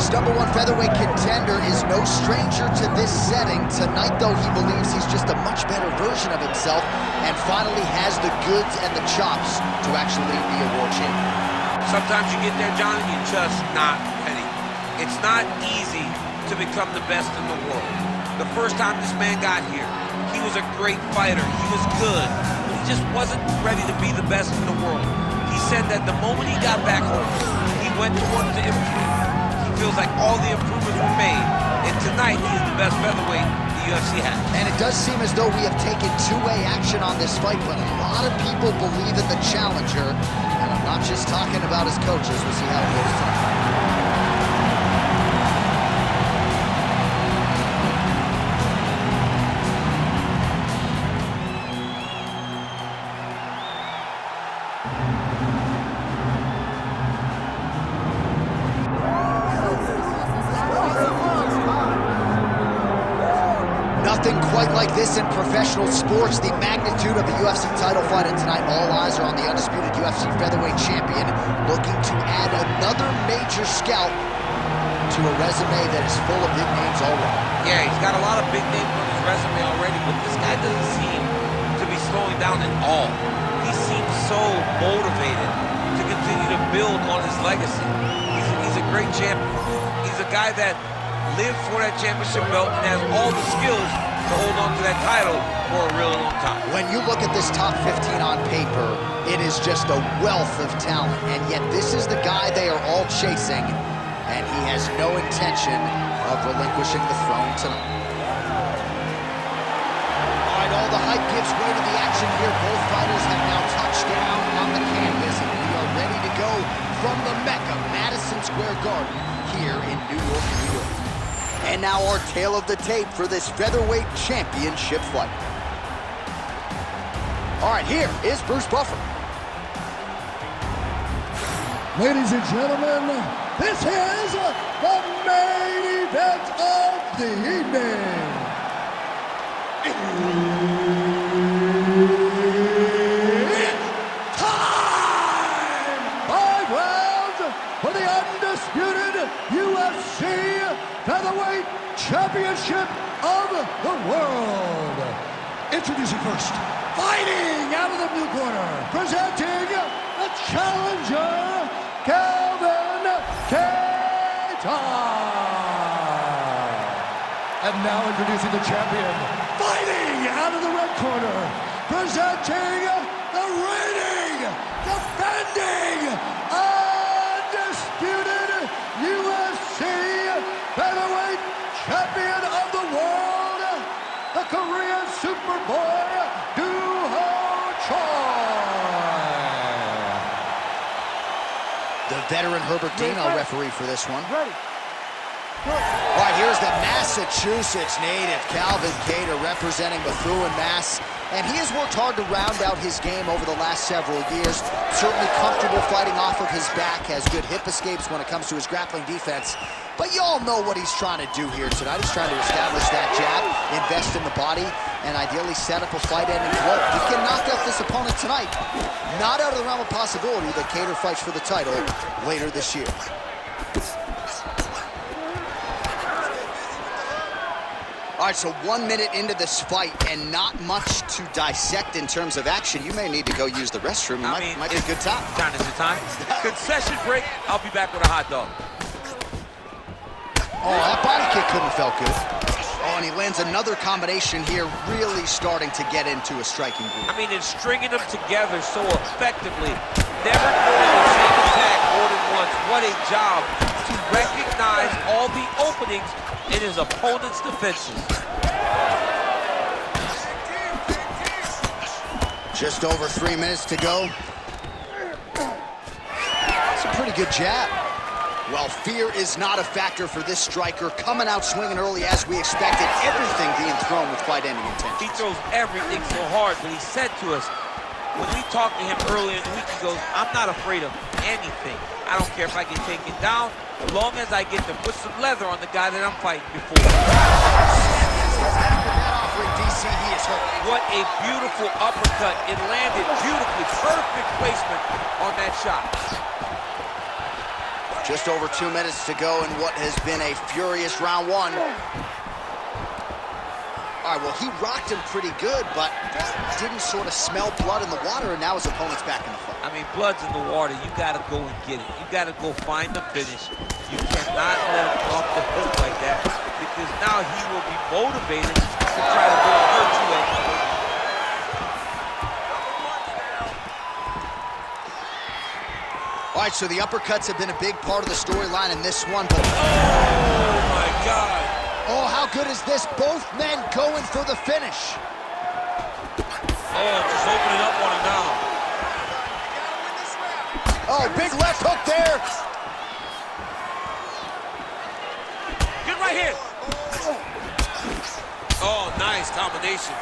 This #1 featherweight contender is no stranger to this setting. Tonight, though, he believes he's just a much better version of himself and finally has the goods and the chops to actually be a world champion. Sometimes you get there, John, and you're just not ready. It's not easy to become the best in the world. The first time this man got here, he was a great fighter. He was good, but he just wasn't ready to be the best in the world. He said that the moment he got back home, he went to work to improve. He feels like all the improvements were made, and tonight he's the best featherweight the UFC has. And it does seem as though we have taken two-way action on this fight, but a lot of people believe in the challenger, and I'm not just talking about his coaches. We'll see how it goes tonight. Nothing quite like this in professional sports. The magnitude of the UFC title fight, and tonight all eyes are on the undisputed UFC featherweight champion, looking to add another major scalp to a resume that is full of big names already. Yeah, he's got a lot of big names on his resume already, but this guy doesn't seem to be slowing down at all. He seems so motivated to continue to build on his legacy. He's a great champion. He's a guy that lived for that championship belt and has all the skills to hold on to that title for a really long time. When you look at this top 15 on paper, it is just a wealth of talent, and yet this is the guy they are all chasing, and he has no intention of relinquishing the throne tonight. All right, all the hype gives way to the action here. Both fighters have now touched down on the canvas, and we are ready to go from the Mecca, Madison Square Garden, here in New York, New York. And now our tale of the tape for this featherweight championship fight. All right, here is Bruce Buffer. Ladies and gentlemen, this is the main event of the evening. It's time! 5 rounds for the undisputed UFC Featherweight Championship of the World. Introducing first, fighting out of the blue corner, presenting the challenger, Calvin Keita. And now introducing the champion, fighting out of the red corner, presenting the reigning, defending, undisputed UFC Featherweight Champion of the World, the Korean Superboy, Duho Choi. The veteran Herbert Dean, I'll referee for this one. Ready. All right, here's the Massachusetts native, Calvin Keita, representing Methuen, Mass. And he has worked hard to round out his game over the last several years. Certainly comfortable fighting off of his back, has good hip escapes when it comes to his grappling defense. But you all know what he's trying to do here tonight. He's trying to establish that jab, invest in the body, and ideally set up a fight-ending blow. He can knock out this opponent tonight. Not out of the realm of possibility that Keita fights for the title later this year. All right, so 1 minute into this fight and not much to dissect in terms of action. You may need to go use the restroom. Might be a good time. John, is it time? Concession break. I'll be back with a hot dog. Oh, that body kick couldn't have felt good. Oh, and he lands another combination here, really starting to get into a striking groove. I mean, it's stringing them together so effectively. Never throwing the same attack more than once. What a job to recognize all the openings in his opponent's defenses. Just over 3 minutes to go. It's a pretty good jab. Well, fear is not a factor for this striker, coming out swinging early as we expected, everything being thrown with fight-ending intent. He throws everything so hard, but he said to us, when we talked to him earlier in the week, he goes, I'm not afraid of anything. I don't care if I get taken down, as long as I get to put some leather on the guy that I'm fighting before. DC, he is hurt. What a beautiful uppercut. It landed beautifully. Perfect placement on that shot. Just over 2 minutes to go in what has been a furious round one. All right, well, he rocked him pretty good, but didn't sort of smell blood in the water, and now his opponent's back in the fight. I mean, blood's in the water. You got to go and get it. You got to go find the finish. You cannot let him off the hook like that, because now he will be motivated to try to go and hurt you. All right, so the uppercuts have been a big part of the storyline in this one, but... Oh, my God. Oh, how good is this? Both men going for the finish. Oh, just opening up on him now. Oh, big left hook there. Get right here. Oh, nice combination.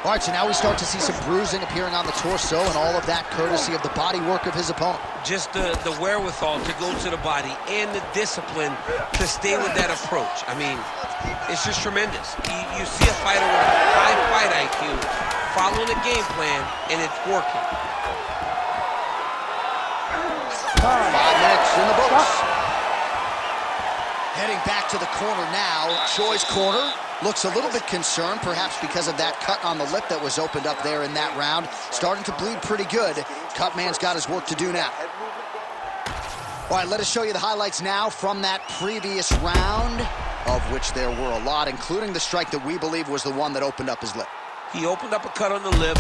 All right, so now we start to see some bruising appearing on the torso, and all of that courtesy of the body work of his opponent. Just the wherewithal to go to the body and the discipline to stay with that approach. I mean, it's just tremendous. You see a fighter with a high fight IQ following a game plan, and it's working. 5 minutes in the books. Heading back to the corner now. Choi's corner looks a little bit concerned, perhaps because of that cut on the lip that was opened up there in that round. Starting to bleed pretty good. Cutman's got his work to do now. All right, let us show you the highlights now from that previous round, of which there were a lot, including the strike that we believe was the one that opened up his lip. He opened up a cut on the lip.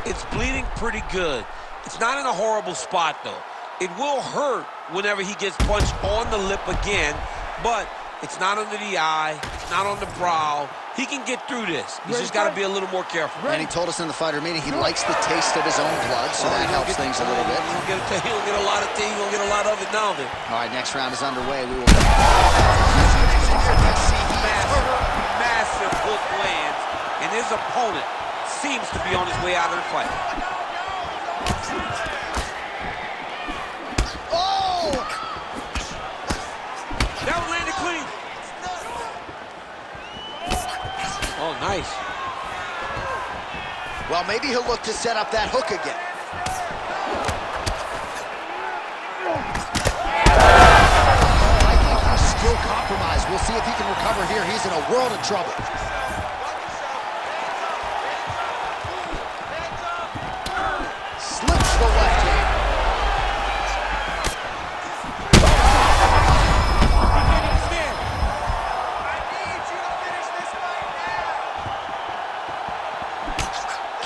It's bleeding pretty good. It's not in a horrible spot, though. It will hurt whenever he gets punched on the lip again, but it's not under the eye, it's not on the brow. He can get through this. He's just got to be a little more careful. And he told us in the fighter meeting he likes the taste of his own blood, so that helps things a little bit. He don't get a lot of things. He don't get a lot of it now. Then. All right, next round is underway. We will. Massive hook lands, and his opponent seems to be on his way out of the fight. Oh! That one landed clean. Oh, nice. Well, maybe he'll look to set up that hook again. I think he's still compromised. We'll see if he can recover here. He's in a world of trouble. Slips the left hand.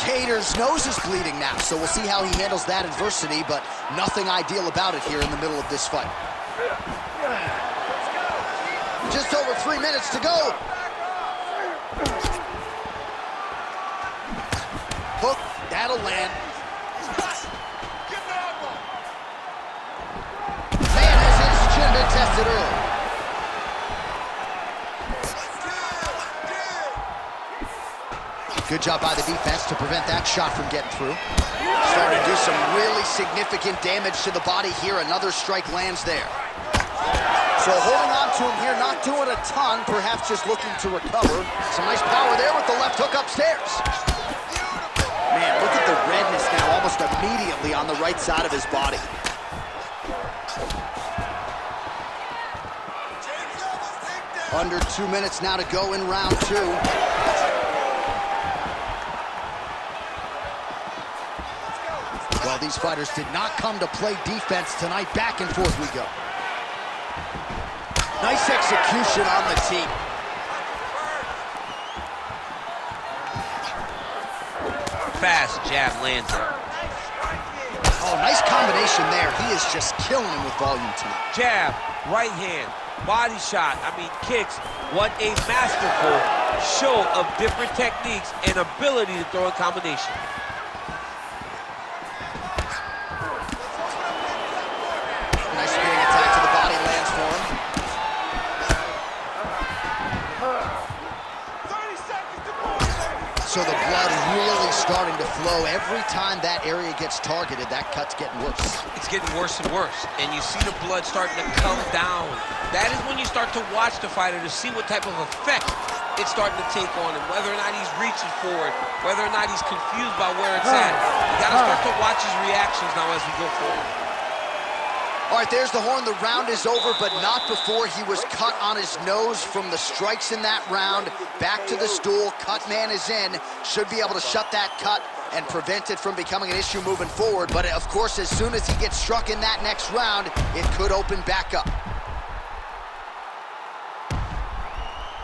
Cater's nose is bleeding now, so we'll see how he handles that adversity, but nothing ideal about it here in the middle of this fight. Just over 3 minutes to go. Hook, that'll land. Man, has his chin been tested early. Good job by the defense to prevent that shot from getting through. Starting to do some really significant damage to the body here. Another strike lands there. So holding on to him here, not doing a ton, perhaps just looking to recover. Some nice power there with the left hook upstairs. Man, look at the redness now almost immediately on the right side of his body. Under 2 minutes now to go in round 2. Well, these fighters did not come to play defense tonight. Back and forth we go. Nice execution on the team. Fast jab lands it. Oh, nice combination there. He is just killing him with volume tonight. Jab, right hand, body shot, kicks. What a masterful show of different techniques and ability to throw a combination. Nice spinning attack to the body lands for him. 30 seconds to go. So the blood really starting to flow. Every time that area gets targeted, that cut's getting worse. It's getting worse and worse, and you see the blood starting to come down. That is when you start to watch the fighter to see what type of effect it's starting to take on him, whether or not he's reaching for it, whether or not he's confused by where it's at. You got to start to watch his reactions now as we go forward. All right, there's the horn. The round is over, but not before he was cut on his nose from the strikes in that round. Back to the stool. Cut man is in. Should be able to shut that cut and prevent it from becoming an issue moving forward. But, of course, as soon as he gets struck in that next round, it could open back up.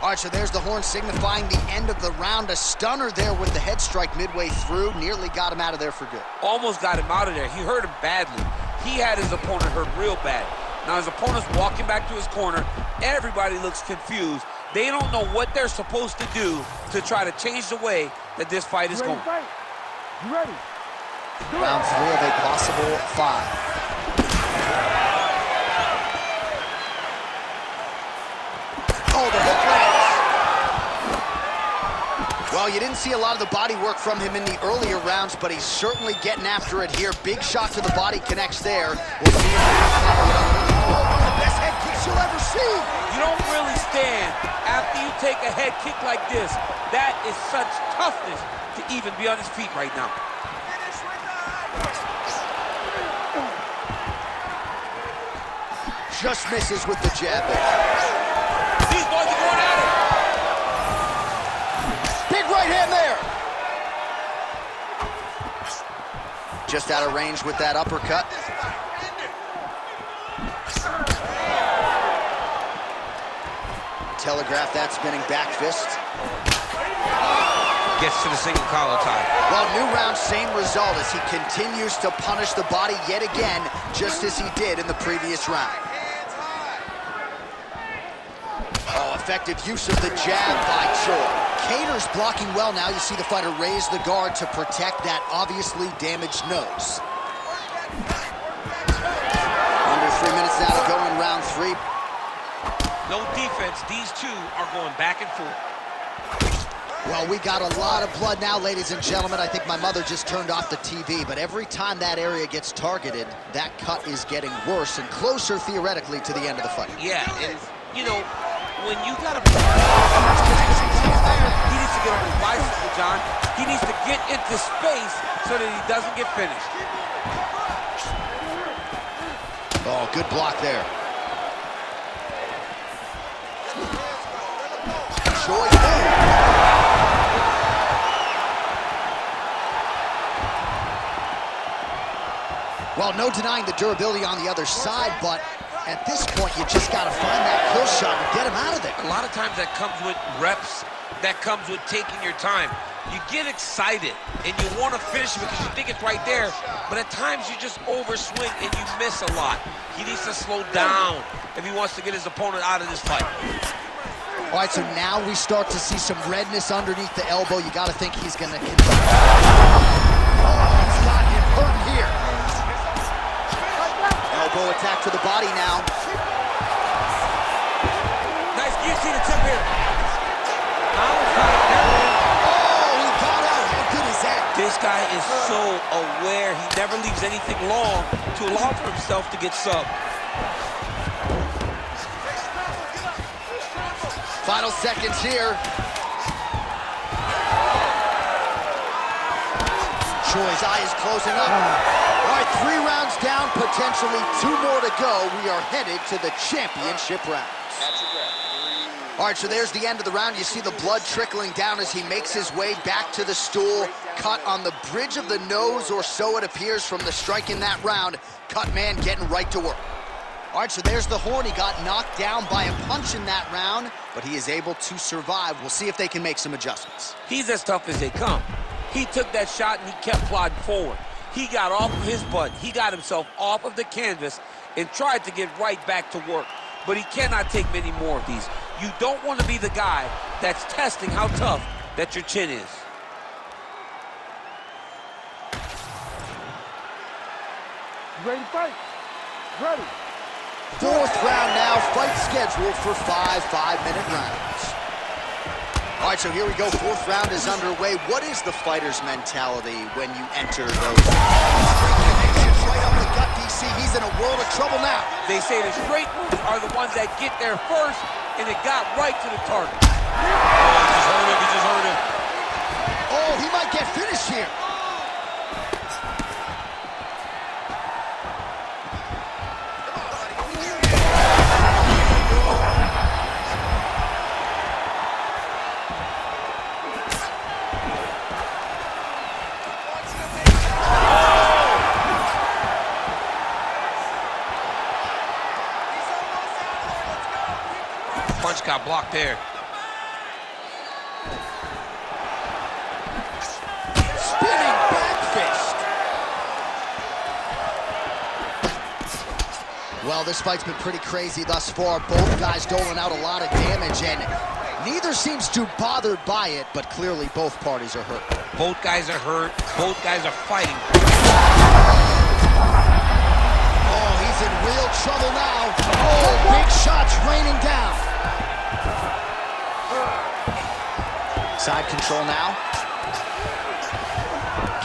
All right, so there's the horn signifying the end of the round. A stunner there with the head strike midway through. Nearly got him out of there for good. Almost got him out of there. He hurt him badly. He had his opponent hurt real bad. Now his opponent's walking back to his corner. Everybody looks confused. They don't know what they're supposed to do to try to change the way that this fight is going. You ready? Round 3 of a possible 5. Oh, the hook lands. Well, you didn't see a lot of the body work from him in the earlier rounds, but he's certainly getting after it here. Big shot to the body connects there. We'll see if one of the best head kicks you'll ever see. You don't really stand after you take a head kick like this. That is such toughness to even be on his feet right now. Just misses with the jab there. These boys are going at it. Big right hand there. Just out of range with that uppercut. Telegraph that spinning back fist. Gets to the single collar tie. Well, new round, same result as he continues to punish the body yet again, just as he did in the previous round. Oh, effective use of the jab by Choi. Cater's blocking well now. You see the fighter raise the guard to protect that obviously damaged nose. Under 3 minutes now to go in round 3. No defense. These two are going back and forth. Well, we got a lot of blood now, ladies and gentlemen. I think my mother just turned off the TV, but every time that area gets targeted, that cut is getting worse and closer, theoretically, to the end of the fight. Yeah, and, you know, when you got a... He needs to get on his bicycle, John. He needs to get into space so that he doesn't get finished. Oh, good block there. Choi. Well, no denying the durability on the other side, but at this point, you just got to find that kill shot and get him out of there. A lot of times that comes with reps, that comes with taking your time. You get excited, and you want to finish because you think it's right there, but at times you just overswing and you miss a lot. He needs to slow down if he wants to get his opponent out of this fight. All right, so now we start to see some redness underneath the elbow. You got to think he's going to continue. Oh, he's got him hurting here. Elbow attack to the body now. Nice guillotine attempt here. Oh, he got out. How good is that? This guy is so aware. He never leaves anything long to allow for himself to get subbed. Final seconds here. Choi's eye is closing up. All right, 3 rounds down, potentially 2 more to go. We are headed to the championship rounds. All right, so there's the end of the round. You see the blood trickling down as he makes his way back to the stool. Cut on the bridge of the nose, or so it appears from the strike in that round. Cut man getting right to work. All right, so there's the horn. He got knocked down by a punch in that round, but he is able to survive. We'll see if they can make some adjustments. He's as tough as they come. He took that shot and he kept plodding forward. He got off of his butt. He got himself off of the canvas and tried to get right back to work. But he cannot take many more of these. You don't want to be the guy that's testing how tough that your chin is. You ready to fight? Ready. 4th round now, fight scheduled for 5 5-minute rounds. All right, so here we go. 4th round is underway. What is the fighter's mentality when you enter those? Straight connections right up the gut, DC. He's in a world of trouble now. They say the straight moves are the ones that get there first, and it got right to the target. He just hurt him. Oh, he might get finished here. Punch got blocked there. Spinning back fist. Well, this fight's been pretty crazy thus far. Both guys doling out a lot of damage, and neither seems too bothered by it, but clearly both parties are hurt. Both guys are hurt. Both guys are fighting. Oh, he's in real trouble now. Oh, big shots raining down. Side control now.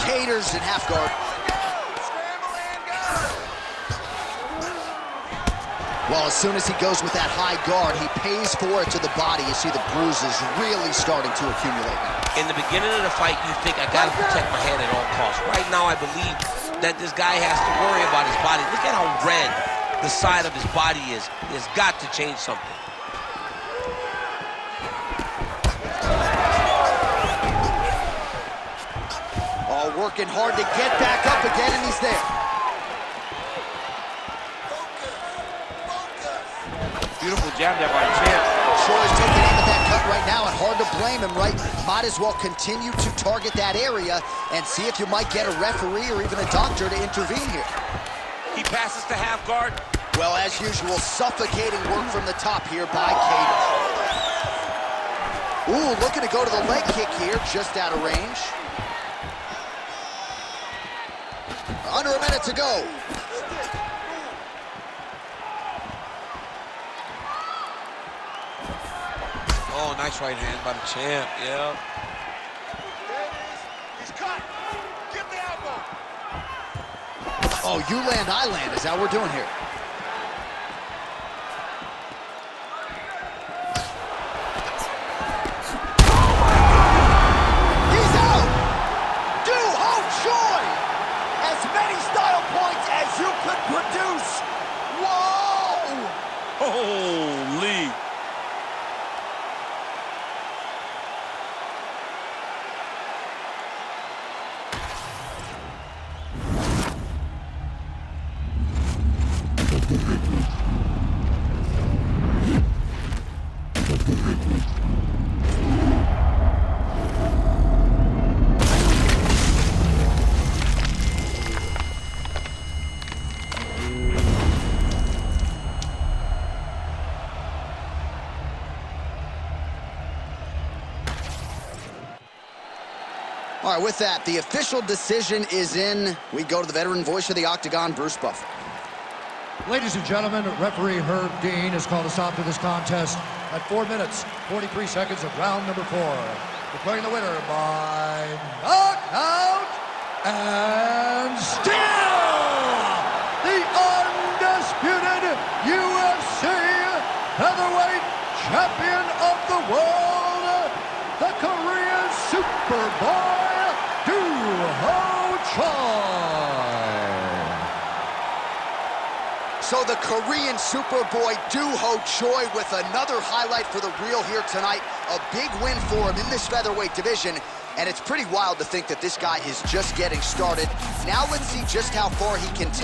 Caters in half guard. Well, as soon as he goes with that high guard, he pays for it to the body. You see the bruises really starting to accumulate now. In the beginning of the fight, you think, I gotta protect my head at all costs. Right now, I believe that this guy has to worry about his body. Look at how red the side of his body is. He has got to change something. Oh, working hard to get back up again, and he's there. Beautiful jab there by the champ. Sure is taking aim at that cut right now, and hard to blame him, right? Might as well continue to target that area and see if you might get a referee or even a doctor to intervene here. He passes to half guard. Well, as usual, suffocating work from the top here by Cater. Ooh, looking to go to the leg kick here, just out of range. Under a minute to go. Oh, nice right hand by the champ, yeah. He's cut. Get the elbow. Oh, you land, I land. Is that what we're doing here? He's out! Do-ho Choi! As many style points as you could produce. Whoa! Holy. All right, with that, the official decision is in. We go to the veteran voice of the Octagon, Bruce Buffer. Ladies and gentlemen, referee Herb Dean has called a stop to this contest at 4 minutes, 43 seconds of round number 4. Declaring the winner by knockout and still the undisputed UFC featherweight champion of the world, the Korean Superboy, Ho Choi. So the Korean Superboy Do-Ho Choi with another highlight for the reel here tonight. A big win for him in this featherweight division. And it's pretty wild to think that this guy is just getting started. Now let's see just how far he can take.